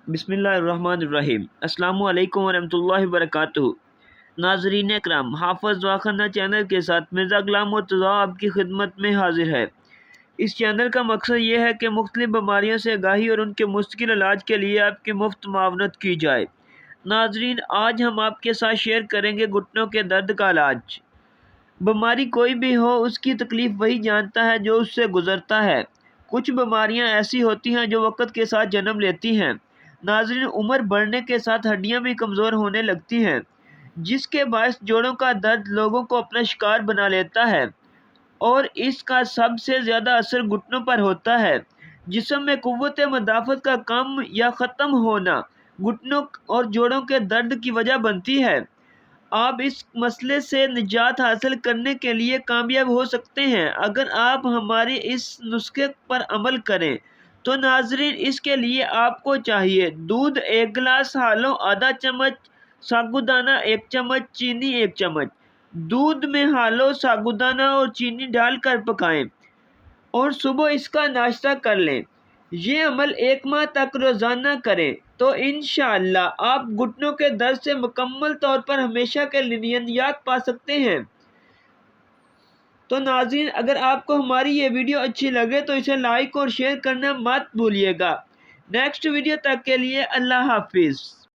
بسم اللہ الرحمن الرحیم۔ السلام علیکم ورحمۃ اللہ وبرکاتہ۔ ناظرین اکرام، حافظ دواخانہ چینل کے ساتھ مرزا غلام مرتضیٰ آپ کی خدمت میں حاضر ہے۔ اس چینل کا مقصد یہ ہے کہ مختلف بیماریوں سے آگاہی اور ان کے مستقل علاج کے لیے آپ کی مفت معاونت کی جائے۔ ناظرین، آج ہم آپ کے ساتھ شیئر کریں گے گھٹنوں کے درد کا علاج۔ بیماری کوئی بھی ہو، اس کی تکلیف وہی جانتا ہے جو اس سے گزرتا ہے۔ کچھ بیماریاں ایسی ہوتی ہیں جو وقت کے ساتھ جنم لیتی ہیں۔ ناظرین، عمر بڑھنے کے ساتھ ہڈیاں بھی کمزور ہونے لگتی ہیں، جس کے باعث جوڑوں کا درد لوگوں کو اپنا شکار بنا لیتا ہے، اور اس کا سب سے زیادہ اثر گھٹنوں پر ہوتا ہے۔ جسم میں قوت مدافعت کا کم یا ختم ہونا گھٹنوں اور جوڑوں کے درد کی وجہ بنتی ہے۔ آپ اس مسئلے سے نجات حاصل کرنے کے لیے کامیاب ہو سکتے ہیں اگر آپ ہمارے اس نسخے پر عمل کریں۔ تو ناظرین، اس کے لیے آپ کو چاہیے دودھ 1 گلاس، ہالوں آدھا چمچ، سابودانہ 1 چمچ، چینی 1 چمچ۔ دودھ میں ہالوں، سابودانہ اور چینی ڈال کر پکائیں اور صبح اس کا ناشتہ کر لیں۔ یہ عمل 1 ماہ تک روزانہ کریں تو انشاءاللہ آپ گھٹنوں کے درد سے مکمل طور پر ہمیشہ کے لیے نجات پا سکتے ہیں۔ تو ناظرین، اگر آپ کو ہماری یہ ویڈیو اچھی لگے تو اسے لائک اور شیئر کرنا مت بھولیے گا۔ نیکسٹ ویڈیو تک کے لیے اللہ حافظ۔